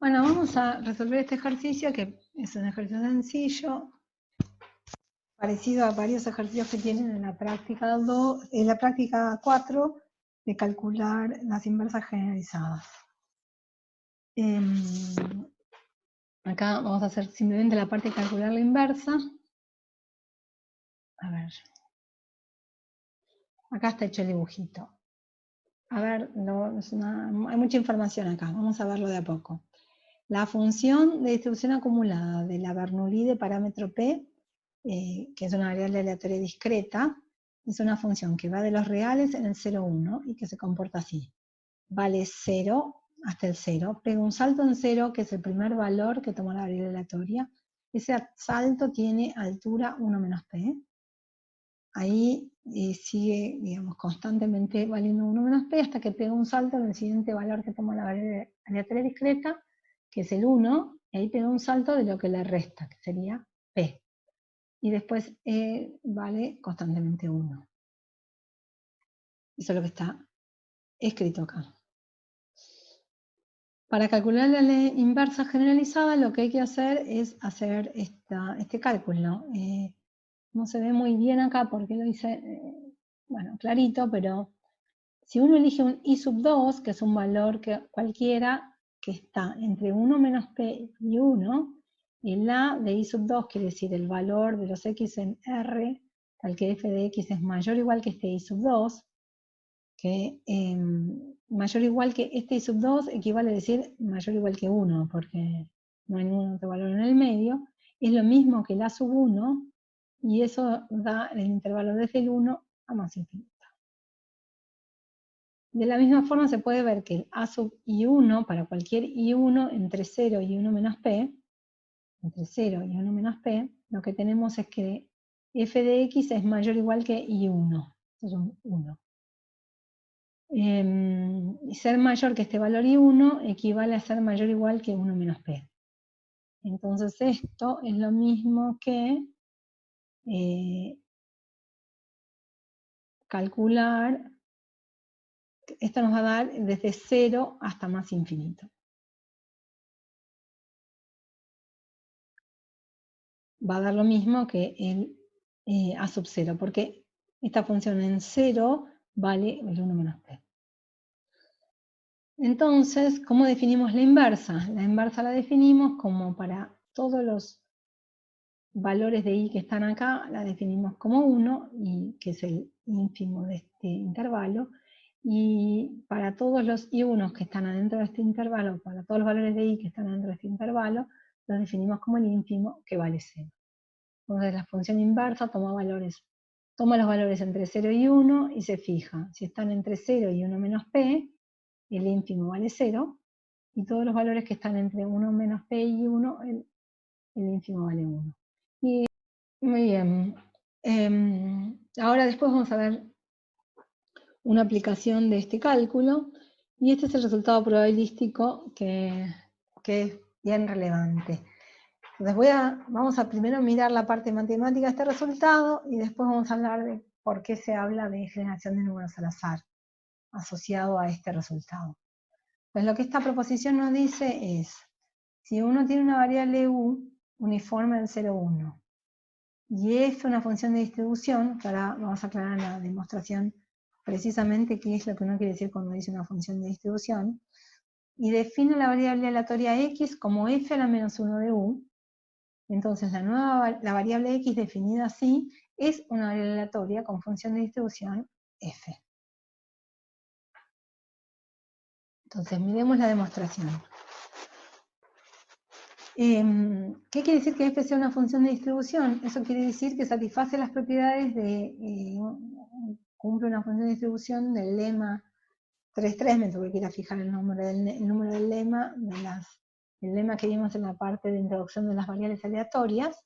Bueno, vamos a resolver este ejercicio, que es un ejercicio sencillo, parecido a varios ejercicios que tienen en la práctica 2, en la práctica 4, de calcular las inversas generalizadas. Acá vamos a hacer simplemente la parte de calcular la inversa. A ver. Acá está hecho el dibujito. A ver, hay mucha información acá, vamos a verlo de a poco. La función de distribución acumulada de la Bernoulli de parámetro P, que es una variable aleatoria discreta, es una función que va de los reales en el 0, 1 y que se comporta así. Vale 0 hasta el 0, pega un salto en 0, que es el primer valor que toma la variable aleatoria. Ese salto tiene altura 1 menos P. Ahí sigue, digamos, constantemente valiendo 1 menos P hasta que pega un salto en el siguiente valor que toma la variable aleatoria discreta, que es el 1, y ahí pega un salto de lo que le resta, que sería P. Y después vale constantemente 1. Eso es lo que está escrito acá. Para calcular la inversa generalizada, lo que hay que hacer es hacer este cálculo. No se ve muy bien acá porque lo hice, bueno, clarito, pero si uno elige un i sub 2, que es un valor cualquiera que está entre 1 menos p y 1, el a de i sub 2 quiere decir el valor de los x en R, tal que f de x es mayor o igual que este i sub 2, que mayor o igual que este i sub 2 equivale a decir mayor o igual que 1, porque no hay ningún otro valor en el medio, es lo mismo que el a sub 1, y eso da el intervalo desde el 1 a más infinito. De la misma forma se puede ver que el a sub i1, para cualquier i1 entre 0 y 1 menos p, entre 0 y 1 menos p, lo que tenemos es que f de x es mayor o igual que i1, eso es un 1. Y ser mayor que este valor i1 equivale a ser mayor o igual que 1 menos p. Entonces esto es lo mismo que calcular, esto nos va a dar desde 0 hasta más infinito. Va a dar lo mismo que el a sub 0, porque esta función en 0 vale el 1 menos p. Entonces, ¿cómo definimos la inversa? La inversa la definimos como para todos los valores de i que están acá, la definimos como 1, y que es el ínfimo de este intervalo, y para todos los i1 que están adentro de este intervalo, para todos los valores de i que están adentro de este intervalo, los definimos como el ínfimo, que vale 0. Entonces la función inversa toma los valores entre 0 y 1 y se fija. Si están entre 0 y 1 menos p, el ínfimo vale 0, y todos los valores que están entre 1 menos p y 1, el ínfimo vale 1. Y muy bien. Ahora después vamos a ver una aplicación de este cálculo, y este es el resultado probabilístico que es bien relevante. Entonces vamos a primero mirar la parte matemática de este resultado, y después vamos a hablar de por qué se habla de generación de números al azar asociado a este resultado. Pues lo que esta proposición nos dice es, si uno tiene una variable u uniforme del 0, 1, y f una función de distribución, que ahora vamos a aclarar en la demostración precisamente qué es lo que uno quiere decir cuando dice una función de distribución, y define la variable aleatoria x como f a la menos 1 de u, entonces la variable x definida así es una variable aleatoria con función de distribución f. Entonces miremos la demostración. ¿Qué quiere decir que f sea una función de distribución? Eso quiere decir que satisface las propiedades de, cumple una función de distribución del lema 3,3, me tuve que ir a fijar el número del lema, el lema que vimos en la parte de introducción de las variables aleatorias,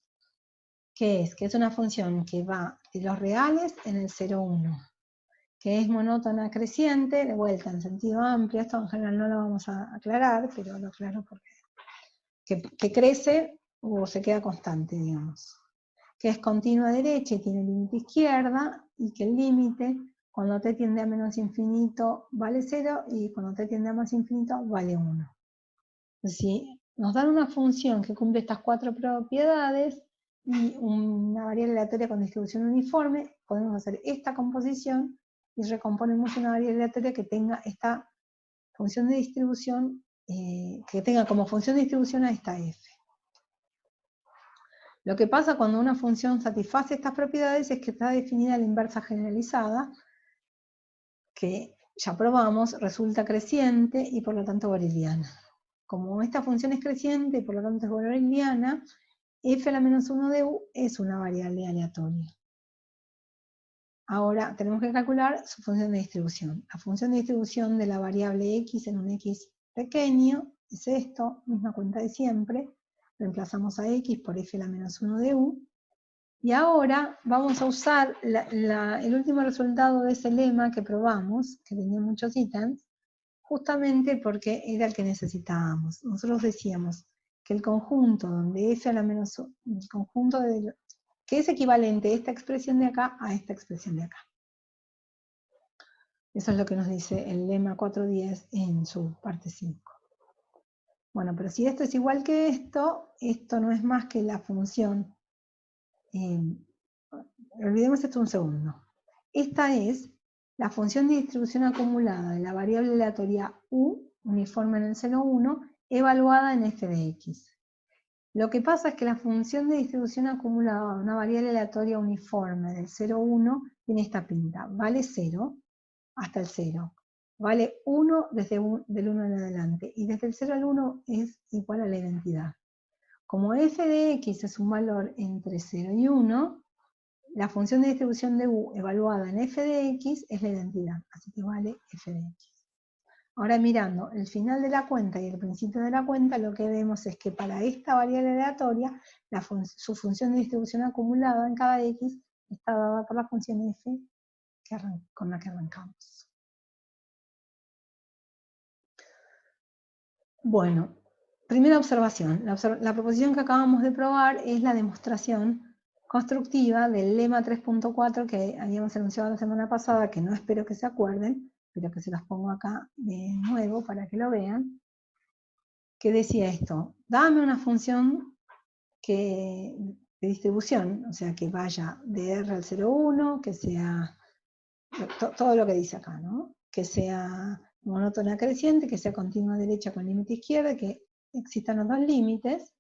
que es una función que va de los reales en el 0, 1, que es monótona creciente, de vuelta en sentido amplio. Esto en general no lo vamos a aclarar, pero lo aclaro porque que crece o se queda constante, digamos. Que es continua derecha y tiene límite izquierda, y que el límite, cuando t tiende a menos infinito, vale 0, y cuando t tiende a más infinito, vale 1. Si nos dan una función que cumple estas 4 propiedades y una variable aleatoria con distribución uniforme, podemos hacer esta composición y recomponemos una variable aleatoria que tenga esta función de distribución, que tenga como función de distribución a esta f. Lo que pasa cuando una función satisface estas propiedades es que está definida la inversa generalizada, que ya probamos, resulta creciente y por lo tanto boreliana. Como esta función es creciente y por lo tanto es boreliana, f a la menos 1 de u es una variable aleatoria. Ahora tenemos que calcular su función de distribución. La función de distribución de la variable x en un x pequeño es esto, misma cuenta de siempre. Reemplazamos a x por f a la menos 1 de u. Y ahora vamos a usar el último resultado de ese lema que probamos, que tenía muchos ítems, justamente porque era el que necesitábamos. Nosotros decíamos que el conjunto donde f a la menos 1, el conjunto que es equivalente esta expresión de acá a esta expresión de acá. Eso es lo que nos dice el lema 410 en su parte 5. Bueno, pero si esto es igual que esto no es más que la función. Olvidemos esto un segundo. Esta es la función de distribución acumulada de la variable aleatoria u, uniforme en el seno 1, evaluada en f de x. Lo que pasa es que la función de distribución acumulada de una variable aleatoria uniforme del 0, 1 tiene esta pinta. Vale 0 hasta el 0. Vale 1 desde del 1 en adelante. Y desde el 0 al 1 es igual a la identidad. Como f de x es un valor entre 0 y 1, la función de distribución de u evaluada en f de x es la identidad. Así que vale f de x. Ahora mirando el final de la cuenta y el principio de la cuenta, lo que vemos es que para esta variable aleatoria, su función de distribución acumulada en cada x está dada por la función f con la que arrancamos. Bueno, primera observación. La proposición que acabamos de probar es la demostración constructiva del lema 3.4 que habíamos enunciado la semana pasada, que no espero que se acuerden, pero que se las pongo acá de nuevo para que lo vean, que decía esto: dame una función de distribución, o sea, que vaya de R al 0, 1, que sea todo lo que dice acá, ¿no? Que sea monótona creciente, que sea continua derecha con límite izquierda, que existan los dos límites.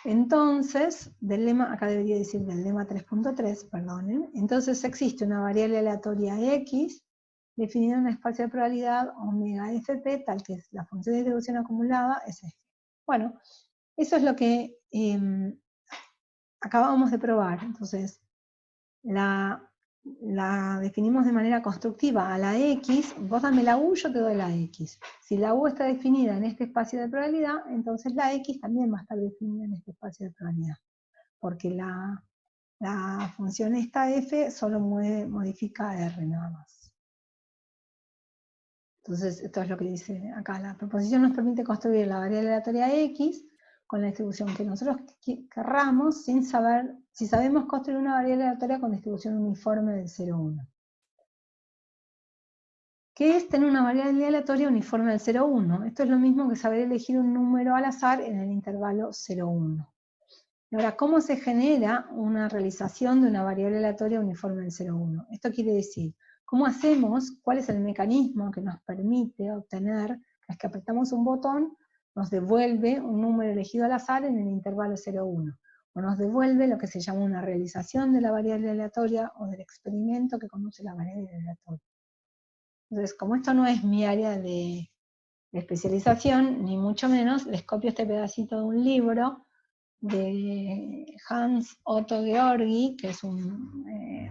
Entonces, del lema, acá debería decir del lema 3.3, perdonen, entonces existe una variable aleatoria x definida en un espacio de probabilidad omega fp, tal que la función de distribución acumulada es f. Bueno, eso es lo que acabamos de probar. Entonces, la definimos de manera constructiva a la x, vos dame la u, yo te doy la x. Si la u está definida en este espacio de probabilidad, entonces la x también va a estar definida en este espacio de probabilidad. Porque la función esta f solo modifica r nada más. Entonces, esto es lo que dice acá. La proposición nos permite construir la variable aleatoria x con la distribución que nosotros querramos, sin saber, si sabemos construir una variable aleatoria con distribución uniforme del 0, 1. ¿Qué es tener una variable aleatoria uniforme del 0, 1? Esto es lo mismo que saber elegir un número al azar en el intervalo 0, 1. Ahora, ¿cómo se genera una realización de una variable aleatoria uniforme del 0, 1? Esto quiere decir, ¿cómo hacemos? ¿Cuál es el mecanismo que nos permite obtener, es que apretamos un botón, nos devuelve un número elegido al azar en el intervalo 0, 1? O nos devuelve lo que se llama una realización de la variable aleatoria o del experimento que conduce la variable aleatoria. Entonces, como esto no es mi área de especialización, ni mucho menos, les copio este pedacito de un libro de Hans Otto Georgi, que es un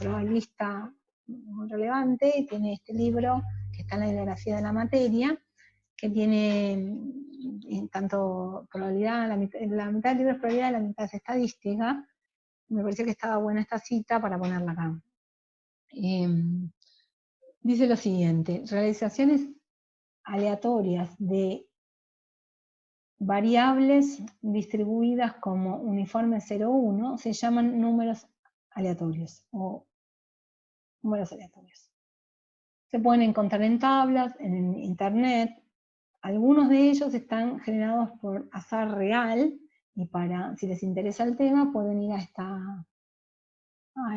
probabilista muy relevante, y tiene este libro que está en la bibliografía de la materia, que tiene tanto probabilidad, la mitad del libro es probabilidad y la mitad es estadística. Me pareció que estaba buena esta cita para ponerla acá. Dice lo siguiente: realizaciones aleatorias de variables distribuidas como uniforme 0, 1 se llaman números aleatorios o números aleatorios. Se pueden encontrar en tablas, en internet, algunos de ellos están generados por azar real, y si les interesa el tema, pueden ir a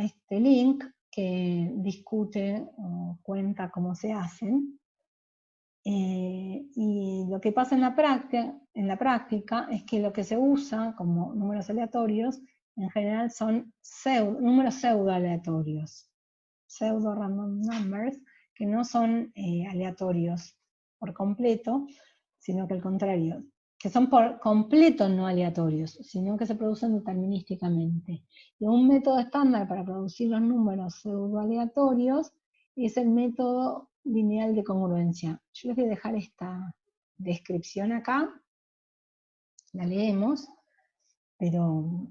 este link que discute o cuenta cómo se hacen. Y lo que pasa en la práctica es que lo que se usa como números aleatorios en general son números pseudo aleatorios, pseudo random numbers, que no son aleatorios por completo, sino que al contrario, que son por completo no aleatorios, sino que se producen determinísticamente. Y un método estándar para producir los números pseudo aleatorios es el método lineal de congruencia. Yo les voy a dejar esta descripción acá, la leemos, pero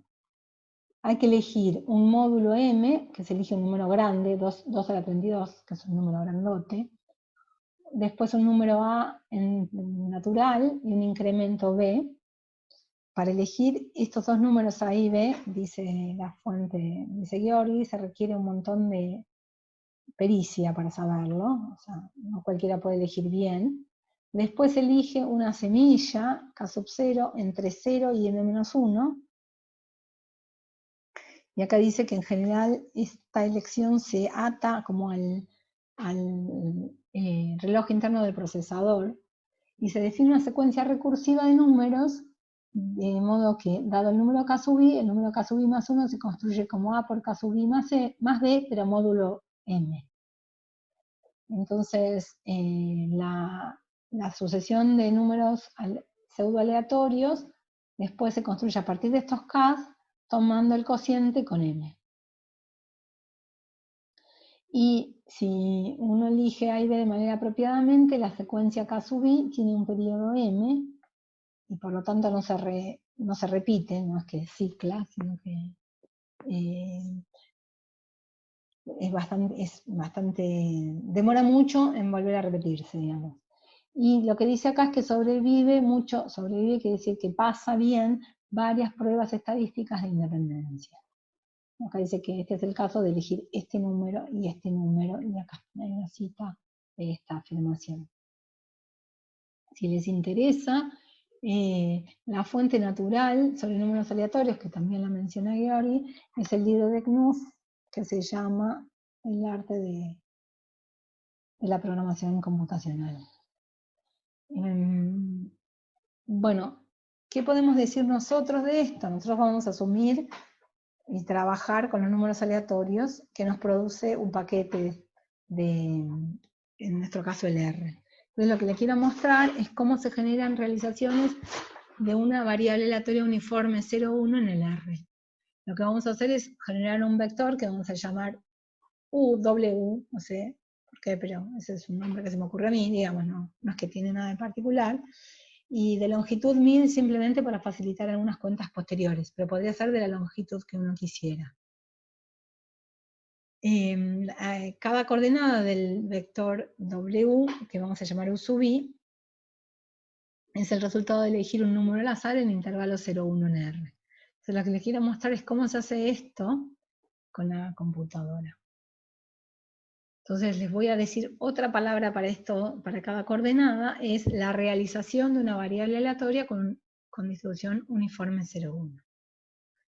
hay que elegir un módulo m, que se elige un número grande, 2 a la 32, que es un número grandote, después un número a en natural y un incremento b. Para elegir estos dos números a y b, dice la fuente, dice Georgi, se requiere un montón de pericia para saberlo, o sea, no cualquiera puede elegir bien. Después elige una semilla, K sub 0, entre 0 y n-1, y acá dice que en general esta elección se ata como al reloj interno del procesador, y se define una secuencia recursiva de números, de modo que, dado el número K sub i, el número K sub i más 1 se construye como A por K sub i más B, pero módulo m. Entonces, la sucesión de números pseudo aleatorios después se construye a partir de estos K, tomando el cociente con m. Y si uno elige A y B de manera apropiadamente, la secuencia K sub i tiene un periodo m, y por lo tanto no se repite, no es que cicla, sino que demora mucho en volver a repetirse, digamos. Y lo que dice acá es que sobrevive quiere decir que pasa bien varias pruebas estadísticas de independencia. Acá dice que este es el caso de elegir este número, y acá hay una cita de esta afirmación. Si les interesa, la fuente natural sobre números aleatorios, que también la menciona Georgi, es el libro de Knuth, que se llama El arte de la programación computacional. Bueno, ¿qué podemos decir nosotros de esto? Nosotros vamos a asumir y trabajar con los números aleatorios que nos produce un paquete en nuestro caso el R. Entonces lo que les quiero mostrar es cómo se generan realizaciones de una variable aleatoria uniforme 0,1 en el R. Lo que vamos a hacer es generar un vector que vamos a llamar W, no sé por qué, pero ese es un nombre que se me ocurre a mí, digamos, no es que tiene nada en particular, y de longitud 1000 simplemente para facilitar algunas cuentas posteriores, pero podría ser de la longitud que uno quisiera. Cada coordenada del vector W, que vamos a llamar U sub i, es el resultado de elegir un número al azar en intervalo 0,1 en R. Entonces lo que les quiero mostrar es cómo se hace esto con la computadora. Entonces les voy a decir otra palabra para esto, para cada coordenada, es la realización de una variable aleatoria con distribución uniforme 0,1.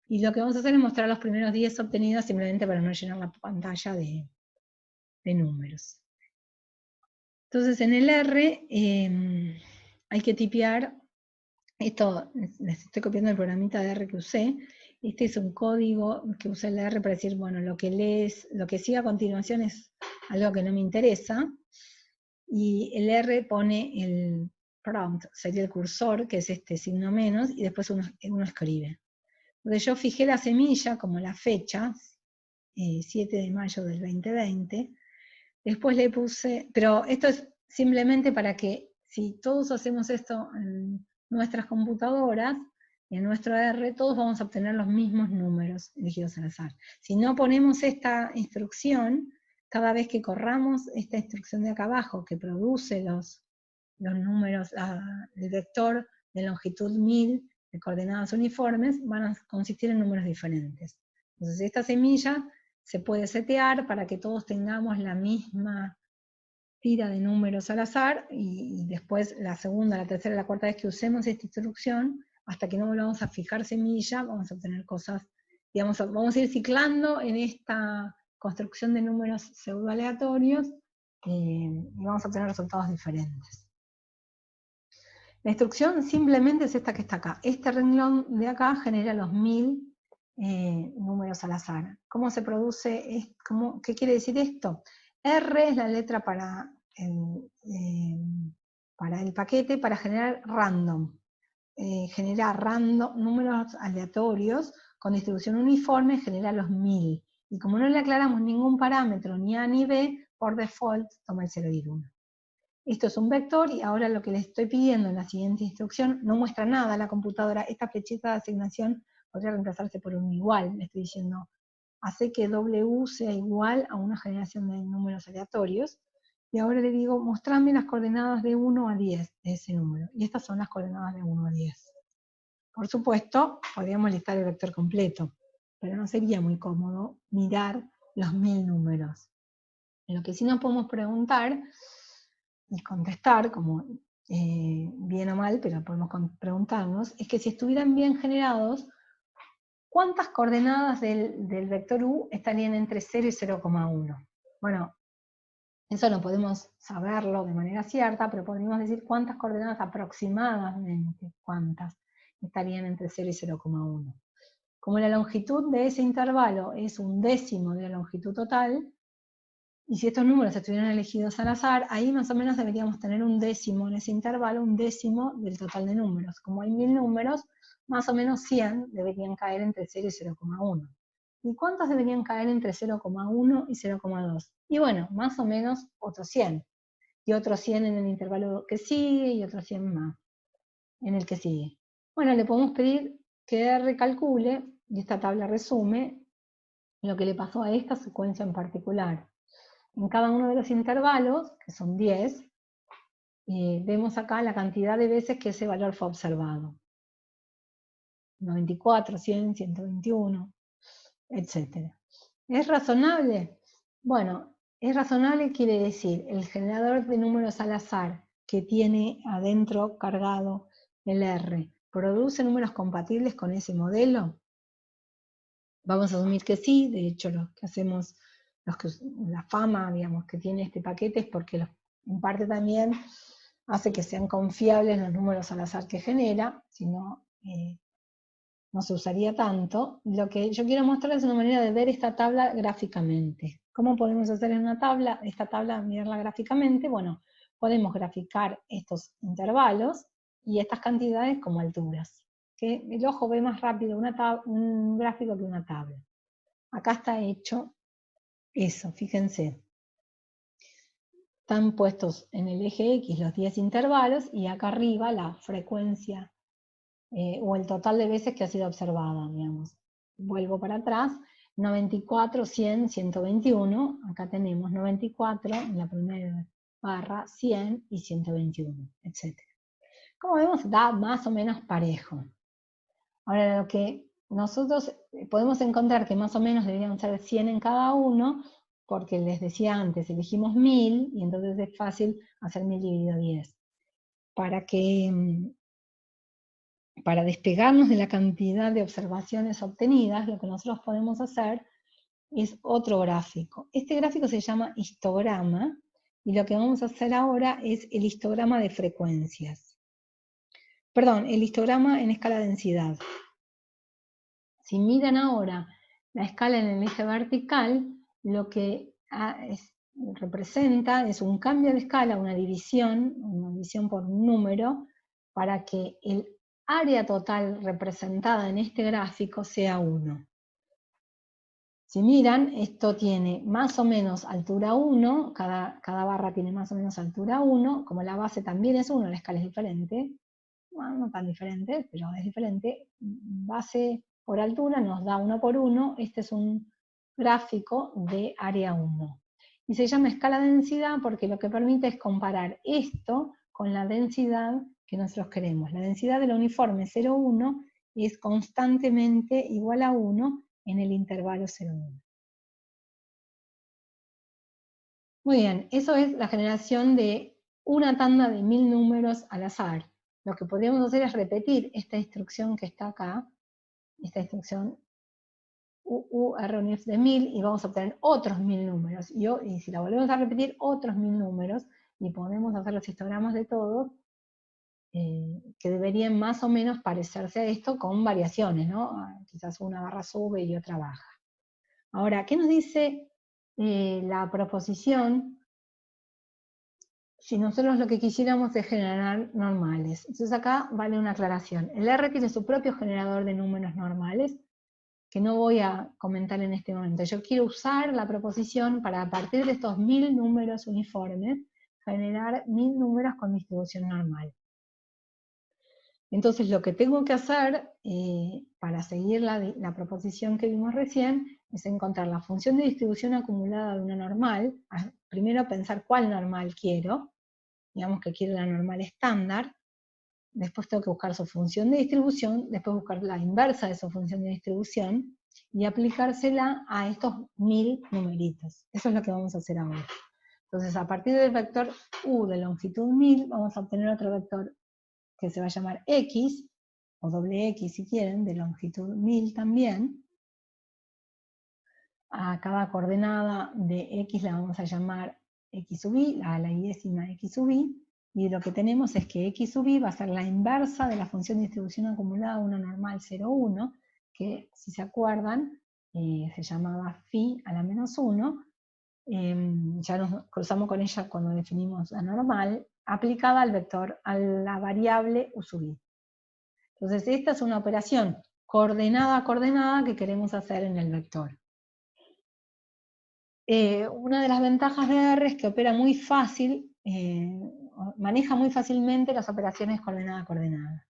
Y lo que vamos a hacer es mostrar los primeros 10 obtenidos simplemente para no llenar la pantalla de números. Entonces en el R hay que tipear, esto les estoy copiando el programita de R que usé, este es un código que usa el R para decir, bueno, lo que sigue a continuación es algo que no me interesa, y el R pone el prompt, sería el cursor, que es este signo menos, y después uno escribe. Entonces yo fijé la semilla como la fecha, 7 de mayo del 2020, después le puse, pero esto es simplemente para que si todos hacemos esto en nuestras computadoras, en nuestro R, todos vamos a obtener los mismos números elegidos al azar. Si no ponemos esta instrucción, cada vez que corramos esta instrucción de acá abajo, que produce los números, el vector de longitud 1000 de coordenadas uniformes, van a consistir en números diferentes. Entonces esta semilla se puede setear para que todos tengamos la misma tira de números al azar, y después la segunda, la tercera, la cuarta vez que usemos esta instrucción, hasta que no volvamos a fijar semilla, vamos a obtener cosas, digamos, vamos a ir ciclando en esta construcción de números pseudoaleatorios, y vamos a obtener resultados diferentes. La instrucción simplemente es esta que está acá. Este renglón de acá genera los 1000 números al azar. ¿Cómo se produce? ¿Qué quiere decir esto? R es la letra para el paquete, para generar random. Generar números aleatorios con distribución uniforme, genera los 1000. Y como no le aclaramos ningún parámetro, ni A ni B, por default toma el 0 y el 1. Esto es un vector, y ahora lo que le estoy pidiendo en la siguiente instrucción no muestra nada a la computadora. Esta flechita de asignación podría reemplazarse por un igual. Le estoy diciendo, hace que W sea igual a una generación de números aleatorios. Y ahora le digo, mostrame las coordenadas de 1 a 10 de ese número. Y estas son las coordenadas de 1 a 10. Por supuesto, podríamos listar el vector completo, pero no sería muy cómodo mirar los 1000 números. Lo que sí nos podemos preguntar y contestar, como bien o mal, pero podemos preguntarnos, es que si estuvieran bien generados, ¿cuántas coordenadas del vector U estarían entre 0 y 0,1? Bueno, eso no podemos saberlo de manera cierta, pero podríamos decir cuántas coordenadas aproximadamente, cuántas estarían entre 0 y 0,1. Como la longitud de ese intervalo es un décimo de la longitud total, y si estos números estuvieran elegidos al azar, ahí más o menos deberíamos tener un décimo en ese intervalo, un décimo del total de números. Como hay 1000 números, más o menos 100 deberían caer entre 0 y 0,1. ¿Y cuántos deberían caer entre 0,1 y 0,2? Y bueno, más o menos otros 100. Y otros 100 en el intervalo que sigue, y otros 100 más en el que sigue. Bueno, le podemos pedir que recalcule, y esta tabla resume lo que le pasó a esta secuencia en particular. En cada uno de los intervalos, que son 10, vemos acá la cantidad de veces que ese valor fue observado. 94, 100, 121, etc. ¿Es razonable? Bueno, es razonable quiere decir el generador de números al azar que tiene adentro cargado el R, ¿produce números compatibles con ese modelo? Vamos a asumir que sí. De hecho, lo que hacemos, la fama, digamos, que tiene este paquete es porque en parte también hace que sean confiables los números al azar que genera, si no, no se usaría tanto. Lo que yo quiero mostrarles es una manera de ver esta tabla gráficamente. ¿Cómo podemos hacer en esta tabla, mirarla gráficamente? Bueno, podemos graficar estos intervalos y estas cantidades como alturas. Que el ojo ve más rápido un gráfico que una tabla. Acá está hecho eso, fíjense. Están puestos en el eje X los 10 intervalos, y acá arriba la frecuencia o el total de veces que ha sido observada, digamos. Vuelvo para atrás, 94, 100, 121, acá tenemos 94 en la primera barra, 100 y 121, etc. Como vemos, da más o menos parejo. Ahora, lo que nosotros podemos encontrar que más o menos deberían ser 100 en cada uno, porque les decía antes, elegimos 1000, y entonces es fácil hacer 1000 dividido 10. Para despegarnos de la cantidad de observaciones obtenidas, lo que nosotros podemos hacer es otro gráfico. Este gráfico se llama histograma, y lo que vamos a hacer ahora es el histograma de frecuencias. Perdón, el histograma en escala de densidad. Si miran ahora la escala en el eje vertical, lo que representa es un cambio de escala, una división por un número, para que el área total representada en este gráfico sea 1. Si miran, esto tiene más o menos altura 1, cada barra tiene más o menos altura 1, como la base también es 1, la escala es diferente, bueno, no tan diferente, pero es diferente. Base por altura nos da 1 por 1, este es un gráfico de área 1. Y se llama escala de densidad porque lo que permite es comparar esto con la densidad que nosotros queremos. La densidad del uniforme 0,1 es constantemente igual a 1 en el intervalo 0,1. Muy bien, eso es la generación de una tanda de 1000 números al azar. Lo que podríamos hacer es repetir esta instrucción que está acá, esta instrucción UURNF de 1000, y vamos a obtener otros 1000 números. Y si la volvemos a repetir, otros 1000 números, y podemos hacer los histogramas de todos, que deberían más o menos parecerse a esto con variaciones, ¿no? Quizás una barra sube y otra baja. Ahora, ¿qué nos dice la proposición si nosotros lo que quisiéramos es generar normales? Entonces acá vale una aclaración. El R tiene su propio generador de números normales, que no voy a comentar en este momento. Yo quiero usar la proposición para, a partir de estos 1000 números uniformes, generar 1000 números con distribución normal. Entonces lo que tengo que hacer para seguir la proposición que vimos recién es encontrar la función de distribución acumulada de una normal. Primero pensar cuál normal quiero, digamos que quiero la normal estándar, después tengo que buscar su función de distribución, después buscar la inversa de su función de distribución y aplicársela a estos 1000 numeritos. Eso es lo que vamos a hacer ahora. Entonces a partir del vector u de longitud 1000 vamos a obtener otro vector que se va a llamar x, o doble x si quieren, de longitud 1000 también. A cada coordenada de x la vamos a llamar x sub i, a la iésima x sub i, y lo que tenemos es que x sub i va a ser la inversa de la función de distribución acumulada 1 normal 0, 1, que si se acuerdan, se llamaba phi a la menos 1, ya nos cruzamos con ella cuando definimos la normal, aplicada al vector, a la variable u sub i. Entonces esta es una operación coordenada a coordenada que queremos hacer en el vector. Una de las ventajas de R es que opera muy fácil, maneja muy fácilmente las operaciones coordenada a coordenada.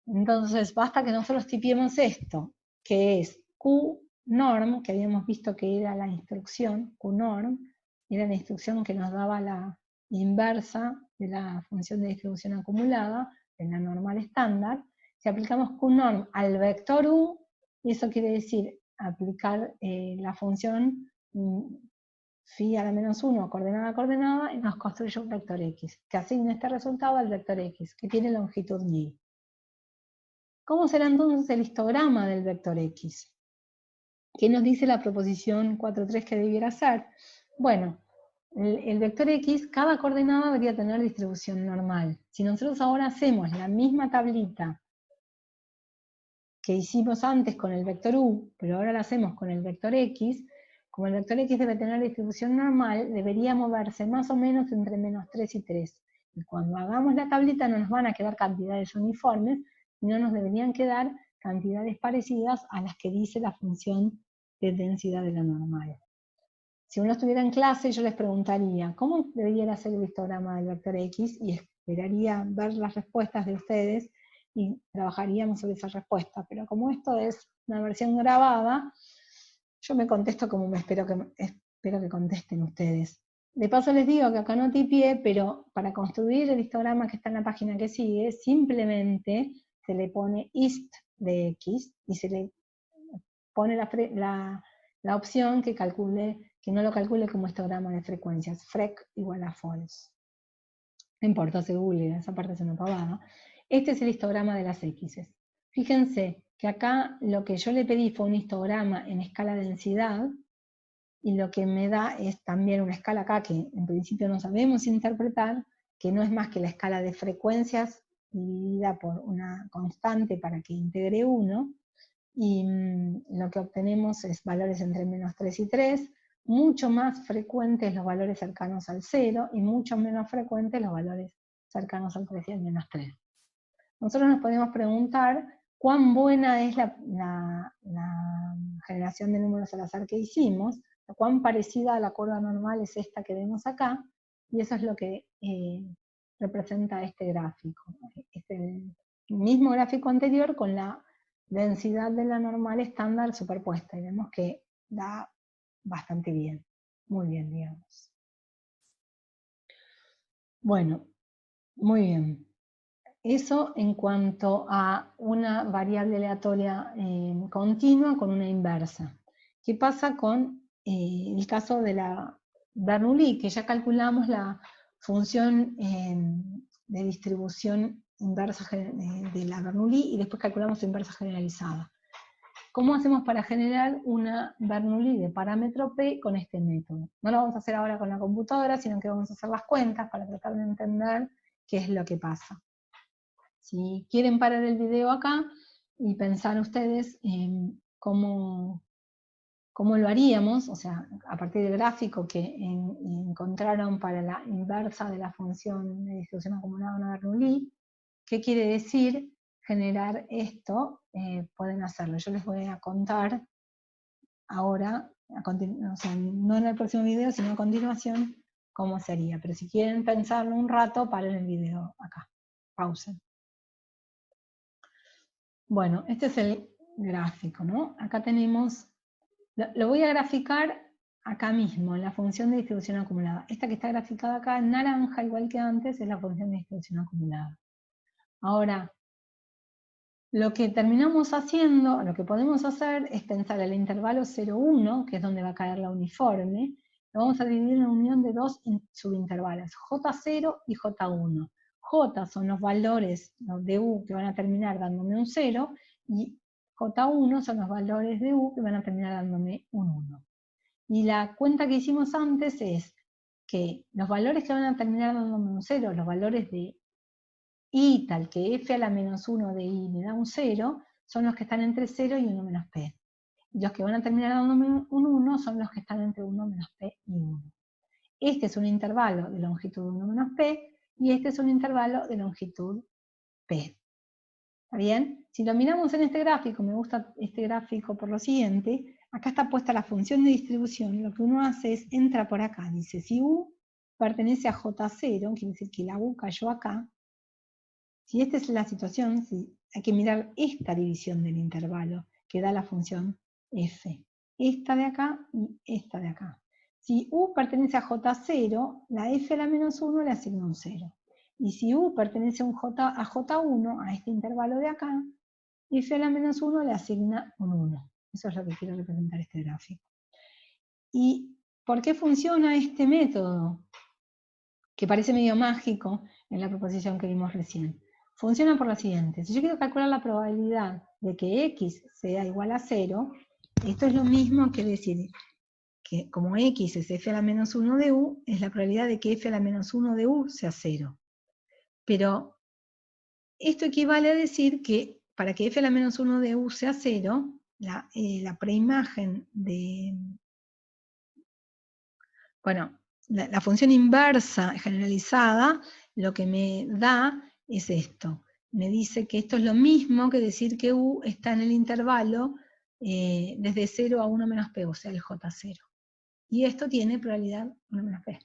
Entonces basta que nosotros tipiemos esto, que es QNorm, que habíamos visto que era la instrucción, QNorm, era la instrucción que nos daba la inversa de la función de distribución acumulada, en la normal estándar. Si aplicamos QNorm al vector U, y eso quiere decir aplicar la función phi a la menos 1, coordenada a coordenada, y nos construye un vector x, que asigna este resultado al vector x, que tiene longitud y. ¿Cómo será entonces el histograma del vector x? ¿Qué nos dice la proposición 4.3 que debiera ser? Bueno, el vector x, cada coordenada debería tener distribución normal. Si nosotros ahora hacemos la misma tablita que hicimos antes con el vector u, pero ahora la hacemos con el vector x, como el vector x debe tener distribución normal, debería moverse más o menos entre menos 3 y 3. Y cuando hagamos la tablita no nos van a quedar cantidades uniformes, sino nos deberían quedar cantidades parecidas a las que dice la función de densidad de la normal. Si uno estuviera en clase, yo les preguntaría, ¿cómo debería ser el histograma del vector x? Y esperaría ver las respuestas de ustedes y trabajaríamos sobre esa respuesta. Pero como esto es una versión grabada, yo me contesto como espero que contesten ustedes. De paso les digo que acá no tipié, pero para construir el histograma que está en la página que sigue, simplemente se le pone ist de x y se le pone la opción que no lo calcule como histograma de frecuencias, frec igual a false. No importa, se google, esa parte es una pavada. Este es el histograma de las x. Fíjense que acá lo que yo le pedí fue un histograma en escala densidad, y lo que me da es también una escala acá que en principio no sabemos interpretar, que no es más que la escala de frecuencias dividida por una constante para que integre 1, y lo que obtenemos es valores entre menos 3 y 3, mucho más frecuentes los valores cercanos al 0 y mucho menos frecuentes los valores cercanos al 3 y al menos 3. Nosotros nos podemos preguntar cuán buena es la generación de números al azar que hicimos, cuán parecida a la curva normal es esta que vemos acá, y eso es lo que representa este gráfico. Es el mismo gráfico anterior con la densidad de la normal estándar superpuesta, y vemos que da bastante bien, muy bien, digamos. Bueno, muy bien. Eso en cuanto a una variable aleatoria continua con una inversa. ¿Qué pasa con el caso de Bernoulli, que ya calculamos la función de distribución inversa de la Bernoulli y después calculamos su inversa generalizada. ¿Cómo hacemos para generar una Bernoulli de parámetro P con este método? No lo vamos a hacer ahora con la computadora, sino que vamos a hacer las cuentas para tratar de entender qué es lo que pasa. Si quieren parar el video acá y pensar ustedes en cómo lo haríamos, o sea, a partir del gráfico que encontraron para la inversa de la función de distribución acumulada de Bernoulli, ¿qué quiere decir generar esto? Pueden hacerlo. Yo les voy a contar ahora, o sea, no en el próximo video, sino a continuación, cómo sería. Pero si quieren pensarlo un rato, paren el video acá. Pausen. Bueno, este es el gráfico, ¿no? Acá tenemos, lo voy a graficar acá mismo, en la función de distribución acumulada. Esta que está graficada acá en naranja, igual que antes, es la función de distribución acumulada. Ahora, lo que terminamos haciendo, lo que podemos hacer es pensar el intervalo 0,1, que es donde va a caer la uniforme, lo vamos a dividir en una unión de dos subintervalos, J0 y J1. J son los valores de U que van a terminar dándome un 0, y J1 son los valores de U que van a terminar dándome un 1. Y la cuenta que hicimos antes es que los valores que van a terminar dándome un 0, los valores de I tal que f a la menos 1 de I me da un 0, son los que están entre 0 y 1 menos p. Y los que van a terminar dándome un 1 son los que están entre 1 menos p y 1. Este es un intervalo de longitud 1 menos p, y este es un intervalo de longitud p. ¿Está bien? Si lo miramos en este gráfico, me gusta este gráfico por lo siguiente, acá está puesta la función de distribución, lo que uno hace es, entra por acá, dice, si U pertenece a J0, quiere decir que la U cayó acá. Si esta es la situación, hay que mirar esta división del intervalo que da la función f. Esta de acá y esta de acá. Si U pertenece a J0, la f a la menos 1 le asigna un 0. Y si U pertenece a J1, a este intervalo de acá, f a la menos 1 le asigna un 1. Eso es lo que quiero representar este gráfico. ¿Y por qué funciona este método? Que parece medio mágico en la proposición que vimos recién. Funciona por lo siguiente. Si yo quiero calcular la probabilidad de que x sea igual a 0, esto es lo mismo que decir que como x es f a la menos 1 de u, es la probabilidad de que f a la menos 1 de u sea 0. Pero esto equivale a decir que para que f a la menos 1 de u sea 0, la preimagen de... Bueno, la función inversa generalizada lo que me da es esto. Me dice que esto es lo mismo que decir que U está en el intervalo desde 0 a 1 menos P, o sea, el J0. Y esto tiene probabilidad 1 menos P.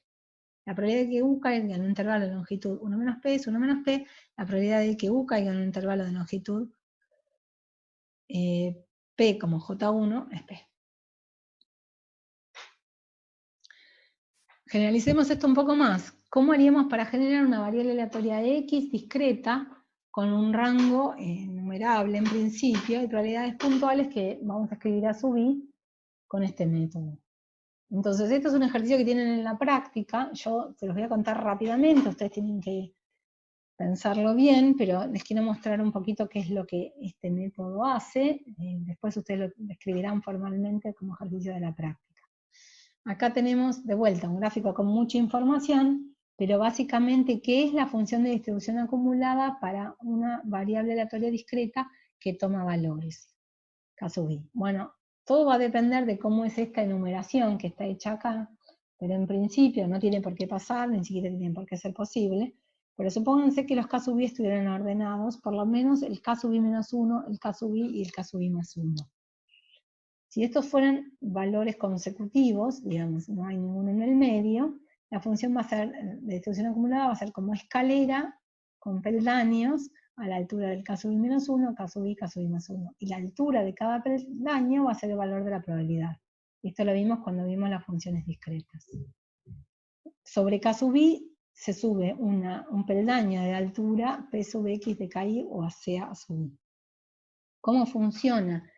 La probabilidad de que U caiga en un intervalo de longitud 1 menos P es 1 menos P. La probabilidad de que U caiga en un intervalo de longitud P como J1 es P. Generalicemos esto un poco más. ¿Cómo haríamos para generar una variable aleatoria X discreta con un rango numerable en principio y probabilidades puntuales que vamos a escribir a sub I con este método? Entonces, esto es un ejercicio que tienen en la práctica. Yo se los voy a contar rápidamente, ustedes tienen que pensarlo bien, pero les quiero mostrar un poquito qué es lo que este método hace. Después ustedes lo escribirán formalmente como ejercicio de la práctica. Acá tenemos de vuelta un gráfico con mucha información, pero básicamente, ¿qué es la función de distribución acumulada para una variable aleatoria discreta que toma valores? Caso B. Bueno, todo va a depender de cómo es esta enumeración que está hecha acá, pero en principio no tiene por qué pasar, ni siquiera tiene por qué ser posible, pero supónganse que los casos B estuvieran ordenados, por lo menos el caso B menos 1, el caso B y el caso B más 1. Si estos fueran valores consecutivos, digamos, no hay ninguno en el medio, la función va a ser, de distribución acumulada va a ser como escalera con peldaños a la altura del caso B menos 1, caso B más 1. Y la altura de cada peldaño va a ser el valor de la probabilidad. Esto lo vimos cuando vimos las funciones discretas. Sobre caso B se sube un peldaño de altura P sub X de KI o a C a sub I. ¿Cómo funciona?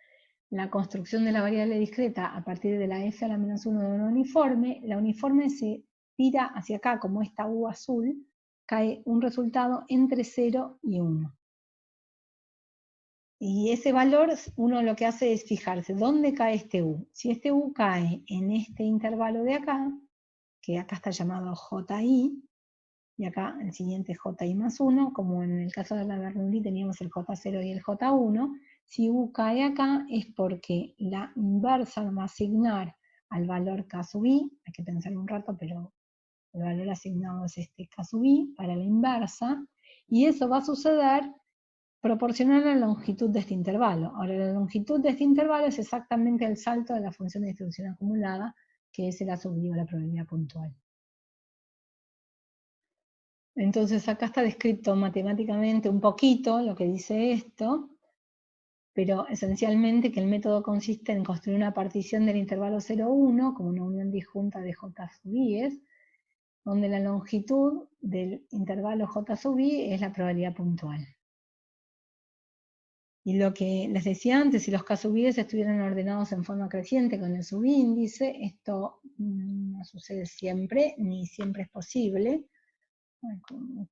la construcción de la variable discreta a partir de la f a la menos 1 de una uniforme, la uniforme se tira hacia acá, como esta U azul, cae un resultado entre 0 y 1. Y ese valor, uno lo que hace es fijarse dónde cae este U. Si este U cae en este intervalo de acá, que acá está llamado JI, y acá el siguiente es JI más 1, como en el caso de la Bernoulli teníamos el J0 y el J1, si U cae acá es porque la inversa va a asignar al valor K sub I, hay que pensar un rato, pero el valor asignado es este K sub I para la inversa, y eso va a suceder proporcional a la longitud de este intervalo. Ahora, la longitud de este intervalo es exactamente el salto de la función de distribución acumulada, que es el A sub I o la probabilidad puntual. Entonces acá está descrito matemáticamente un poquito lo que dice esto, pero esencialmente que el método consiste en construir una partición del intervalo 0,1 como una unión disjunta de J sub I, donde la longitud del intervalo J sub I es la probabilidad puntual. Y lo que les decía antes, si los K sub I estuvieran ordenados en forma creciente con el subíndice, esto no sucede siempre, ni siempre es posible.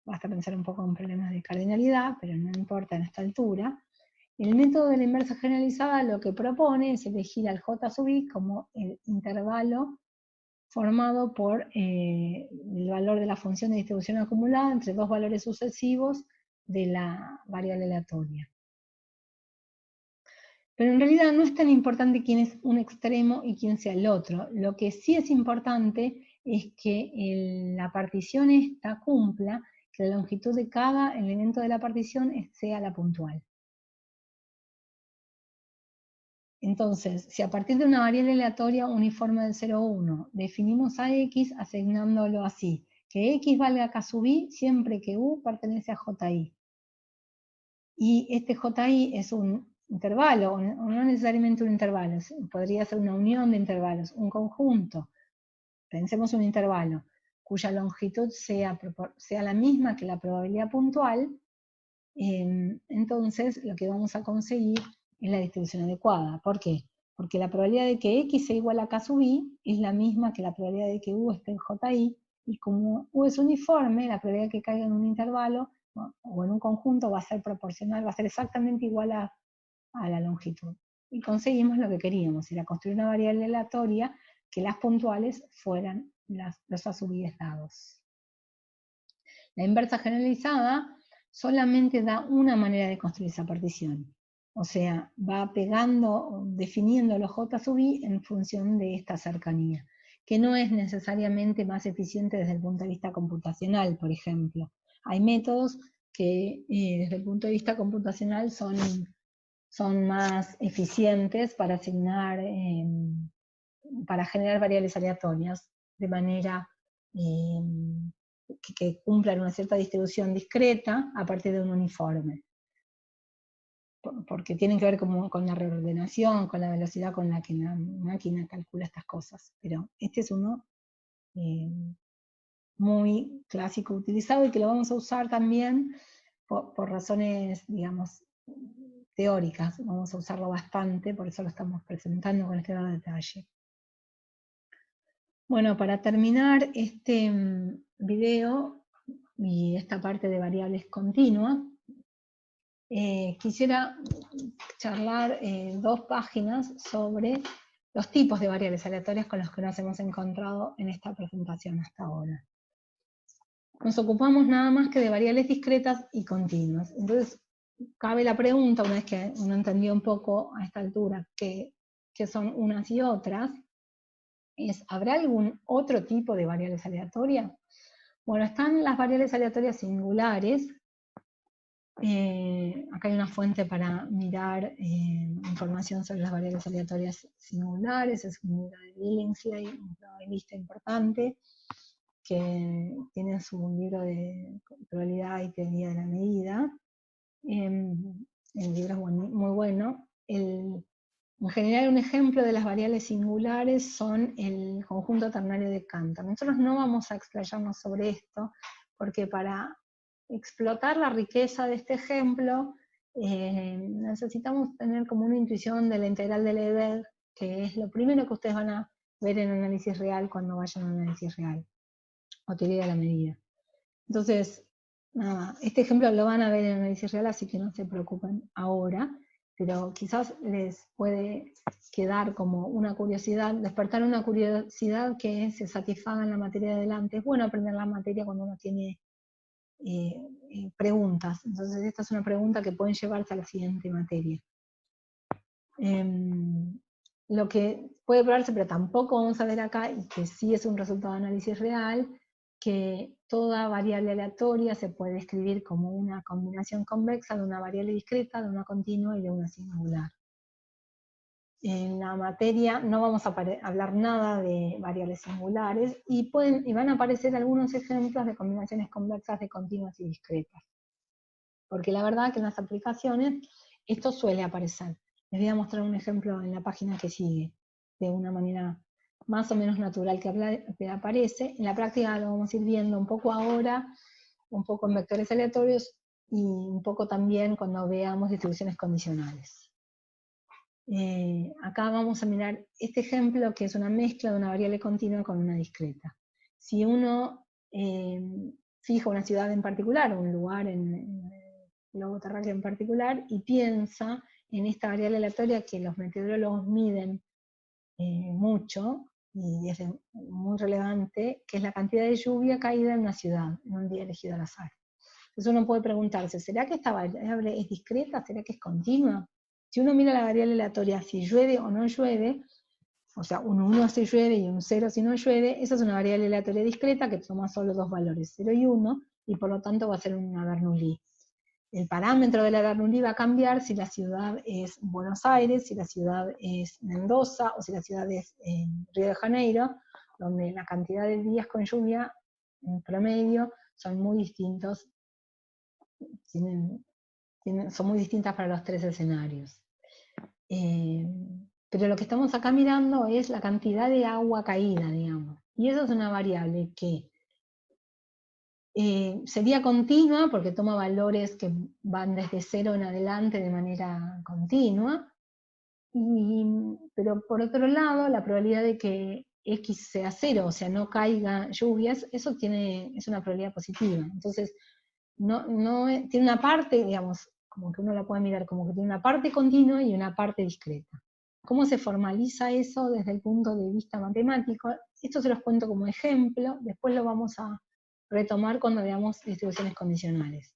Basta pensar un poco en problemas de cardinalidad, pero no importa en esta altura. El método de la inversa generalizada lo que propone es elegir al J sub I como el intervalo formado por el valor de la función de distribución acumulada entre dos valores sucesivos de la variable aleatoria. Pero en realidad no es tan importante quién es un extremo y quién sea el otro. Lo que sí es importante es que la partición esta cumpla que la longitud de cada elemento de la partición sea la puntual. Entonces, si a partir de una variable aleatoria uniforme del 0, 1 definimos a x asignándolo así, que x valga K sub I siempre que U pertenece a JI. Y este JI es un intervalo, o no necesariamente un intervalo, podría ser una unión de intervalos, un conjunto. Pensemos un intervalo cuya longitud sea la misma que la probabilidad puntual, entonces lo que vamos a conseguir es la distribución adecuada. ¿Por qué? Porque la probabilidad de que x sea igual a K sub I es la misma que la probabilidad de que U esté en JI, y como U es uniforme, la probabilidad de que caiga en un intervalo o en un conjunto va a ser proporcional, va a ser exactamente igual a la longitud. Y conseguimos lo que queríamos, era construir una variable aleatoria que las puntuales fueran los A sub I dados. La inversa generalizada solamente da una manera de construir esa partición. O sea, va definiendo los J sub I en función de esta cercanía, que no es necesariamente más eficiente desde el punto de vista computacional, por ejemplo. Hay métodos que desde el punto de vista computacional son más eficientes para asignar, para generar variables aleatorias de manera que cumplan una cierta distribución discreta a partir de un uniforme. Porque tienen que ver con la reordenación, con la velocidad con la que la máquina calcula estas cosas. Pero este es uno muy clásico utilizado y que lo vamos a usar también por razones, digamos, teóricas. Vamos a usarlo bastante, por eso lo estamos presentando con este grado de detalle. Bueno, para terminar este video y esta parte de variables continuas, quisiera charlar 2 páginas sobre los tipos de variables aleatorias con los que nos hemos encontrado en esta presentación hasta ahora. Nos ocupamos nada más que de variables discretas y continuas. Entonces, cabe la pregunta, una vez que uno entendió un poco a esta altura qué son unas y otras, ¿habrá algún otro tipo de variables aleatorias? Bueno, están las variables aleatorias singulares. Acá hay una fuente para mirar información sobre las variables aleatorias singulares, es un libro de Billingsley, un probabilista importante, que tiene su libro de probabilidad y teoría de la medida. El libro es muy bueno. En general, un ejemplo de las variables singulares son el conjunto ternario de Cantor. Nosotros no vamos a explayarnos sobre esto, porque para explotar la riqueza de este ejemplo, necesitamos tener como una intuición de la integral de Lebesgue, que es lo primero que ustedes van a ver en análisis real cuando vayan a análisis real, o teoría de la medida. Entonces, nada, este ejemplo lo van a ver en análisis real, así que no se preocupen ahora, pero quizás les puede quedar como una curiosidad, despertar una curiosidad que se satisfaga en la materia de adelante. Es bueno aprender la materia cuando uno tiene preguntas. Entonces esta es una pregunta que pueden llevarse a la siguiente materia. Lo que puede probarse, pero tampoco vamos a ver acá, y que sí es un resultado de análisis real, que toda variable aleatoria se puede escribir como una combinación convexa de una variable discreta, de una continua y de una singular. En la materia no vamos a hablar nada de variables singulares y van a aparecer algunos ejemplos de combinaciones convexas de continuas y discretas. Porque la verdad que en las aplicaciones esto suele aparecer. Les voy a mostrar un ejemplo en la página que sigue, de una manera más o menos natural que aparece. En la práctica lo vamos a ir viendo un poco ahora, un poco en vectores aleatorios y un poco también cuando veamos distribuciones condicionales. Acá vamos a mirar este ejemplo que es una mezcla de una variable continua con una discreta. Si uno fija una ciudad en particular, un lugar en el globo terráqueo en particular, y piensa en esta variable aleatoria que los meteorólogos miden mucho, y es muy relevante, que es la cantidad de lluvia caída en una ciudad, en un día elegido al azar. Entonces uno puede preguntarse, ¿será que esta variable es discreta? ¿Será que es continua? Si uno mira la variable aleatoria, si llueve o no llueve, o sea, un 1 si llueve y un 0 si no llueve, esa es una variable aleatoria discreta que toma solo dos valores, 0 y 1, y por lo tanto va a ser una Bernoulli. El parámetro de la Bernoulli va a cambiar si la ciudad es Buenos Aires, si la ciudad es Mendoza, o si la ciudad es Río de Janeiro, donde la cantidad de días con lluvia en promedio son muy distintos, son muy distintas para los tres escenarios. Pero lo que estamos acá mirando es la cantidad de agua caída, digamos. Y esa es una variable que sería continua porque toma valores que van desde 0 en adelante de manera continua, pero por otro lado, la probabilidad de que X sea 0, o sea, no caiga lluvias, eso es una probabilidad positiva. Entonces, tiene una parte, digamos, como que uno la puede mirar como que tiene una parte continua y una parte discreta. ¿Cómo se formaliza eso desde el punto de vista matemático? Esto se los cuento como ejemplo, después lo vamos a retomar cuando veamos distribuciones condicionales.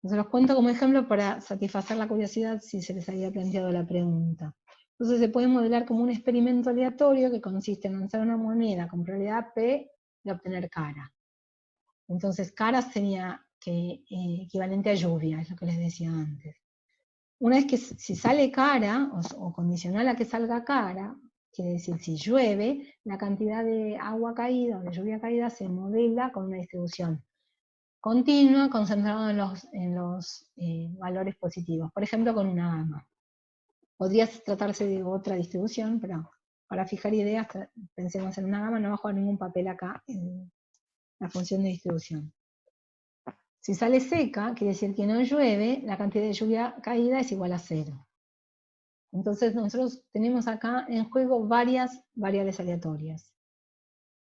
Se los cuento como ejemplo para satisfacer la curiosidad si se les había planteado la pregunta. Entonces se puede modelar como un experimento aleatorio que consiste en lanzar una moneda con probabilidad P de obtener cara. Entonces cara sería equivalente a lluvia, es lo que les decía antes. Una vez que si sale cara, o condicional a que salga cara, quiere decir si llueve, la cantidad de agua caída o de lluvia caída se modela con una distribución continua concentrada en los valores positivos, por ejemplo con una gama. Podría tratarse de otra distribución, pero para fijar ideas pensemos en una gama, no va a jugar ningún papel acá en la función de distribución. Si sale seca, quiere decir que no llueve, la cantidad de lluvia caída es igual a 0. Entonces nosotros tenemos acá en juego varias variables aleatorias.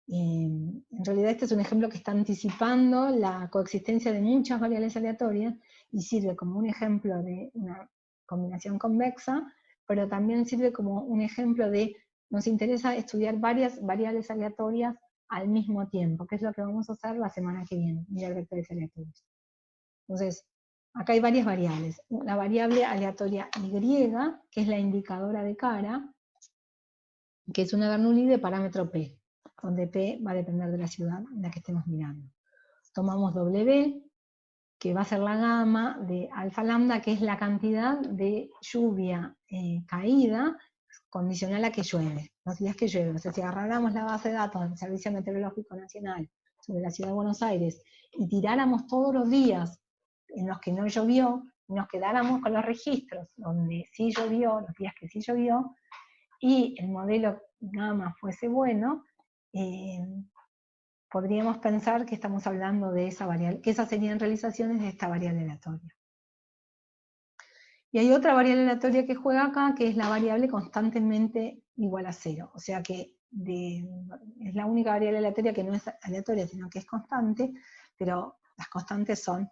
En realidad este es un ejemplo que está anticipando la coexistencia de muchas variables aleatorias y sirve como un ejemplo de una combinación convexa, pero también sirve como un ejemplo de, nos interesa estudiar varias variables aleatorias al mismo tiempo, que es lo que vamos a hacer la semana que viene, mirar vectores aleatorios. Entonces, acá hay varias variables. La variable aleatoria Y, que es la indicadora de cara, que es una Bernoulli de parámetro P, donde P va a depender de la ciudad en la que estemos mirando. Tomamos W, que va a ser la gama de alfa lambda, que es la cantidad de lluvia caída condicional a que llueve, los días que llueve. O sea, si agarráramos la base de datos del Servicio Meteorológico Nacional sobre la ciudad de Buenos Aires y tiráramos todos los días en los que no llovió, y nos quedáramos con los registros donde sí llovió, los días que sí llovió, y el modelo gamma fuese bueno, podríamos pensar que estamos hablando de esa variable, que esas serían realizaciones de esta variable aleatoria. Y hay otra variable aleatoria que juega acá, que es la variable constantemente igual a 0. O sea que es la única variable aleatoria que no es aleatoria, sino que es constante, pero las constantes son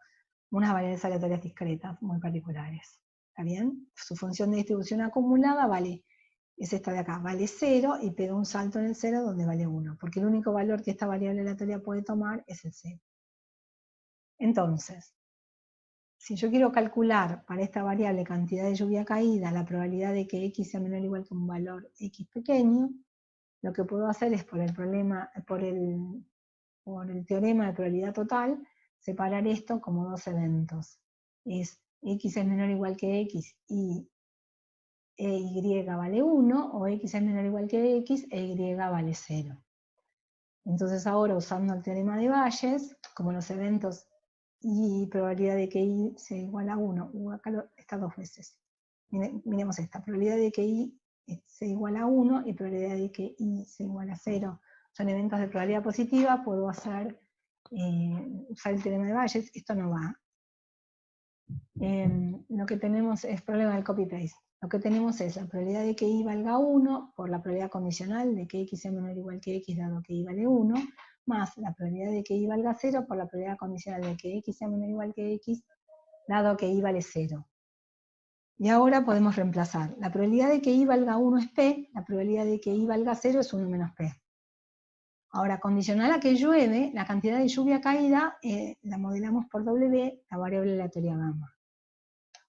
unas variables aleatorias discretas muy particulares. ¿Está bien? Su función de distribución acumulada es esta de acá, vale 0 y pega un salto en el 0 donde vale 1, porque el único valor que esta variable aleatoria puede tomar es el 0. Entonces, si yo quiero calcular para esta variable cantidad de lluvia caída la probabilidad de que x sea menor o igual que un valor x pequeño, lo que puedo hacer es por el teorema de probabilidad total, separar esto como dos eventos. Es x es menor o igual que x y y vale 1, o x es menor o igual que x e y vale 0. Entonces ahora, usando el teorema de Bayes, como los eventos y probabilidad de que y sea igual a 1, acá está dos veces. Miremos esta, probabilidad de que y sea igual a 1 y probabilidad de que y sea igual a 0. Son eventos de probabilidad positiva, puedo usar el teorema de Bayes, esto no va. Lo que tenemos es problema del copy-paste. Lo que tenemos es la probabilidad de que y valga 1 por la probabilidad condicional de que x sea menor o igual que x dado que y vale 1, más la probabilidad de que y valga 0 por la probabilidad condicional de que x sea menor o igual que x dado que y vale 0. Y ahora podemos reemplazar. La probabilidad de que y valga 1 es p, la probabilidad de que y valga 0 es 1 menos p. Ahora, condicional a que llueve, la cantidad de lluvia caída la modelamos por W, la variable aleatoria gamma.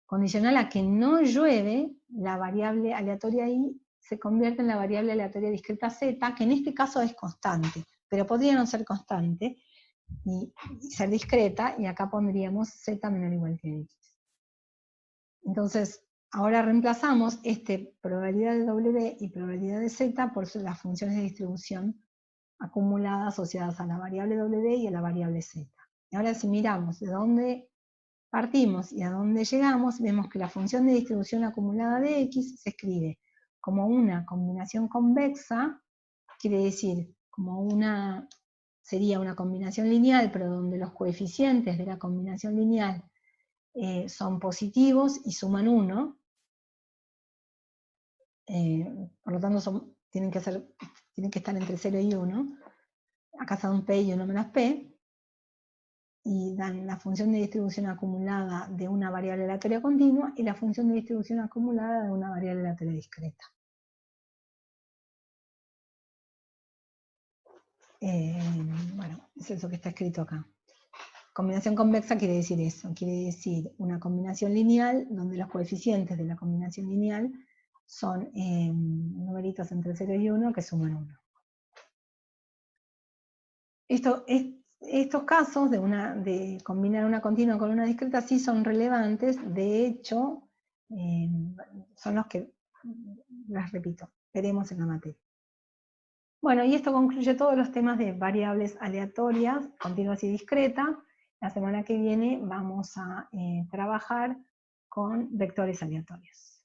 Condicional a que no llueve, la variable aleatoria i se convierte en la variable aleatoria discreta z, que en este caso es constante, pero podría no ser constante y ser discreta, y acá pondríamos z menor o igual que x. Entonces, ahora reemplazamos probabilidad de W y probabilidad de z por las funciones de distribución acumulada asociadas a la variable W y a la variable z. Y ahora si miramos de dónde partimos y a dónde llegamos, vemos que la función de distribución acumulada de x se escribe como una combinación convexa, quiere decir, sería una combinación lineal, pero donde los coeficientes de la combinación lineal son positivos y suman 1, por lo tanto tienen que estar entre 0 y 1, acá son p y 1 menos p, y dan la función de distribución acumulada de una variable aleatoria continua y la función de distribución acumulada de una variable aleatoria discreta. Bueno, es eso que está escrito acá. Combinación convexa quiere decir eso, quiere decir una combinación lineal donde los coeficientes de la combinación lineal son numeritos entre 0 y 1 que suman 1. Estos casos de combinar una continua con una discreta sí son relevantes, de hecho, son los que, las repito, veremos en la materia. Bueno, y esto concluye todos los temas de variables aleatorias, continuas y discretas. La semana que viene vamos a trabajar con vectores aleatorios.